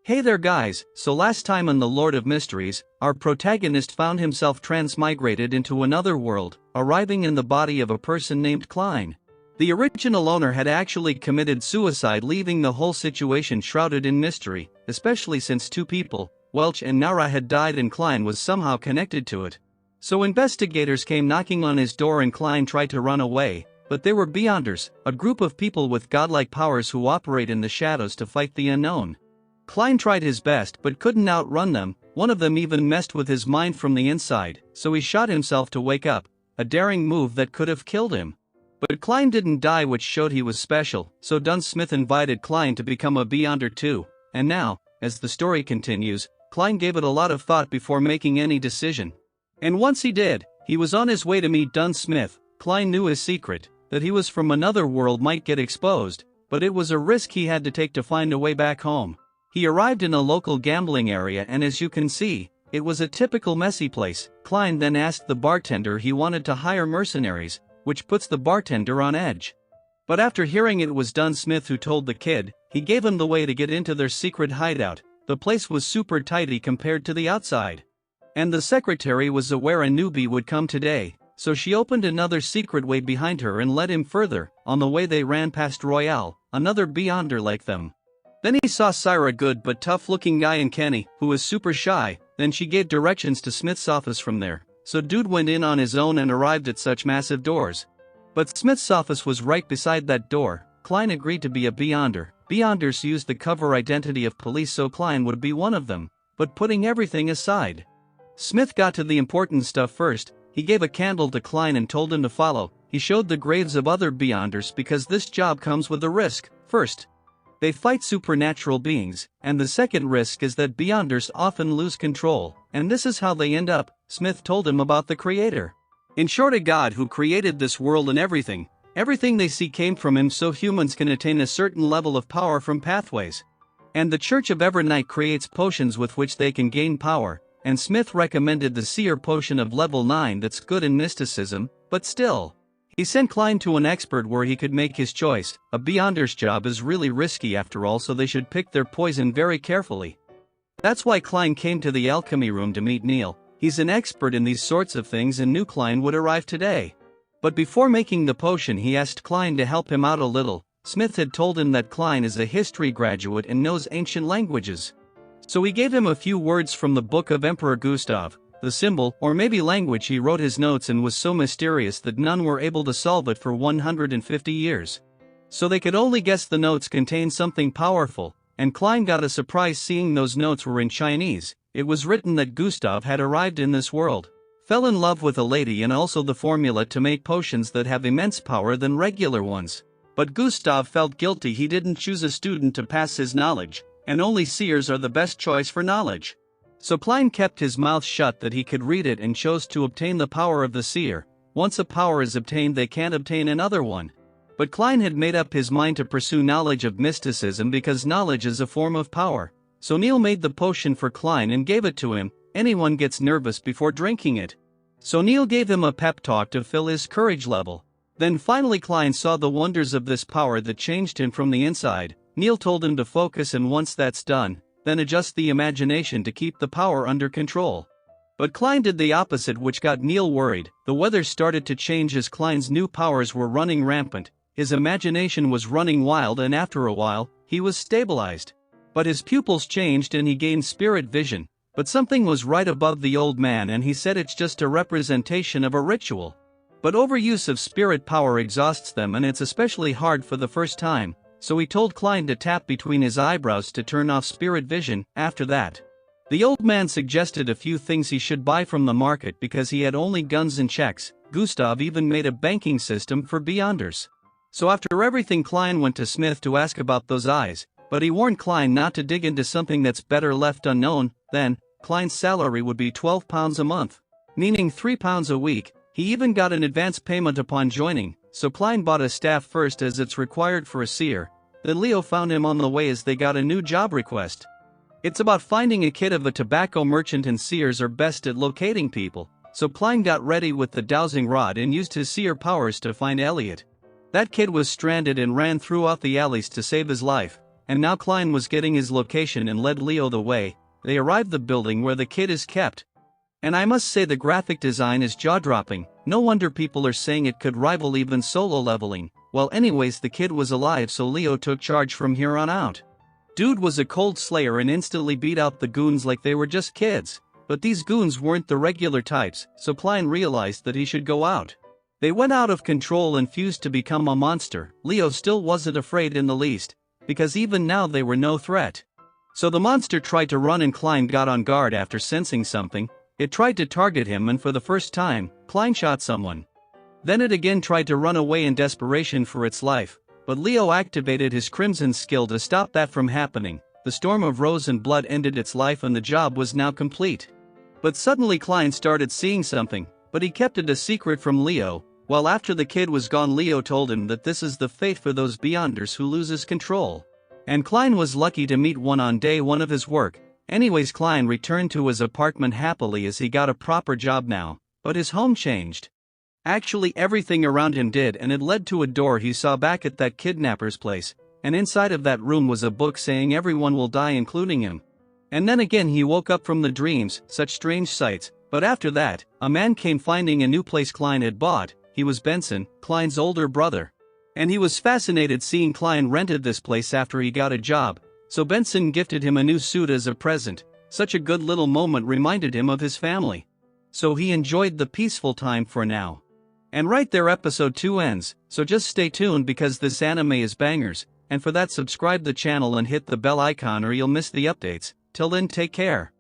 Hey there guys, so last time on The Lord of Mysteries, our protagonist found himself transmigrated into another world, arriving in the body of a person named Klein. The original owner had actually committed suicide, leaving the whole situation shrouded in mystery, especially since two people, Welch and Nara, had died and Klein was somehow connected to it. So investigators came knocking on his door and Klein tried to run away, but they were Beyonders, a group of people with godlike powers who operate in the shadows to fight the unknown. Klein tried his best but couldn't outrun them. One of them even messed with his mind from the inside, so he shot himself to wake up, a daring move that could have killed him. But Klein didn't die, which showed he was special, so Dunsmith invited Klein to become a Beyonder too, and now, as the story continues, Klein gave it a lot of thought before making any decision. And once he did, he was on his way to meet Dunsmith. Klein knew his secret, that he was from another world might get exposed, but it was a risk he had to take to find a way back home. He arrived in a local gambling area and as you can see, it was a typical messy place. Klein then asked the bartender he wanted to hire mercenaries, which puts the bartender on edge. But after hearing it was Dunsmith who told the kid, he gave him the way to get into their secret hideout. The place was super tidy compared to the outside. And the secretary was aware a newbie would come today, so she opened another secret way behind her and led him further. On the way they ran past Royale, another Beyonder like them. Then he saw Syra, good but tough-looking guy, and Kenny, who was super shy. Then she gave directions to Smith's office from there, so dude went in on his own and arrived at such massive doors. But Smith's office was right beside that door. Klein agreed to be a Beyonder. Beyonders used the cover identity of police, so Klein would be one of them. But putting everything aside, Smith got to the important stuff first. He gave a candle to Klein and told him to follow. He showed the graves of other Beyonders because this job comes with a risk. First, they fight supernatural beings, and the second risk is that Beyonders often lose control, and this is how they end up. Smith told him about the creator. In short, a god who created this world and everything. Everything they see came from him, so humans can attain a certain level of power from pathways. And the Church of Evernight creates potions with which they can gain power, and Smith recommended the Seer potion of level 9 that's good in mysticism, but still. He sent Klein to an expert where he could make his choice. A Beyonder's job is really risky after all, so they should pick their poison very carefully. That's why Klein came to the alchemy room to meet Neil. He's an expert in these sorts of things and knew Klein would arrive today. But before making the potion he asked Klein to help him out a little. Smith had told him that Klein is a history graduate and knows ancient languages. So he gave him a few words from the book of Emperor Gustav. The symbol, or maybe language he wrote his notes in, was so mysterious that none were able to solve it for 150 years. So they could only guess the notes contained something powerful, and Klein got a surprise seeing those notes were in Chinese. It was written that Gustav had arrived in this world, fell in love with a lady, and also the formula to make potions that have immense power than regular ones. But Gustav felt guilty he didn't choose a student to pass his knowledge, and only seers are the best choice for knowledge. So Klein kept his mouth shut that he could read it and chose to obtain the power of the seer. Once a power is obtained they can't obtain another one. But Klein had made up his mind to pursue knowledge of mysticism because knowledge is a form of power. So Neil made the potion for Klein and gave it to him. Anyone gets nervous before drinking it. So Neil gave him a pep talk to fill his courage level. Then finally Klein saw the wonders of this power that changed him from the inside. Neil told him to focus, and once that's done, then adjust the imagination to keep the power under control. But Klein did the opposite, which got Neil worried. The weather started to change as Klein's new powers were running rampant. His imagination was running wild, and after a while, he was stabilized. But his pupils changed and he gained spirit vision. But something was right above the old man and he said it's just a representation of a ritual. But overuse of spirit power exhausts them, and it's especially hard for the first time. So he told Klein to tap between his eyebrows to turn off spirit vision. After that, the old man suggested a few things he should buy from the market because he had only guns and checks. Gustav even made a banking system for Beyonders. So after everything, Klein went to Smith to ask about those eyes, but he warned Klein not to dig into something that's better left unknown. Then, Klein's salary would be £12 a month, meaning £3 a week. He even got an advance payment upon joining, so Klein bought a staff first as it's required for a seer. Then Leo found him on the way as they got a new job request. It's about finding a kid of a tobacco merchant, and seers are best at locating people. So Klein got ready with the dowsing rod and used his seer powers to find Elliot. That kid was stranded and ran throughout the alleys to save his life. and now Klein was getting his location and led Leo the way. They arrived the building where the kid is kept. And I must say the graphic design is jaw-dropping. No wonder people are saying it could rival even solo leveling. Well, anyways, the kid was alive, so Leo took charge from here on out. Dude was a cold slayer and instantly beat out the goons like they were just kids. But these goons weren't the regular types, so Klein realized that he should go out. They went out of control and fused to become a monster. Leo still wasn't afraid in the least, because even now they were no threat. So the monster tried to run and Klein got on guard after sensing something. It tried to target him, and for the first time, Klein shot someone. Then it again tried to run away in desperation for its life, but Leo activated his Crimson skill to stop that from happening. The storm of rose and blood ended its life and the job was now complete. But suddenly Klein started seeing something, but he kept it a secret from Leo. While after the kid was gone, Leo told him that this is the fate for those beyonders who loses control. And Klein was lucky to meet one on day one of his work. Anyways, Klein returned to his apartment happily as he got a proper job now, but his home changed. Actually, everything around him did, and it led to a door he saw back at that kidnapper's place, and inside of that room was a book saying everyone will die including him. And then again he woke up from the dreams, such strange sights, but after that, a man came finding a new place Klein had bought. He was Benson, Klein's older brother. And he was fascinated seeing Klein rented this place after he got a job. So Benson gifted him a new suit as a present. Such a good little moment, reminded him of his family. So he enjoyed the peaceful time for now. And right there episode 2 ends, so just stay tuned because this anime is bangers, and for that subscribe the channel and hit the bell icon or you'll miss the updates. Till then, take care.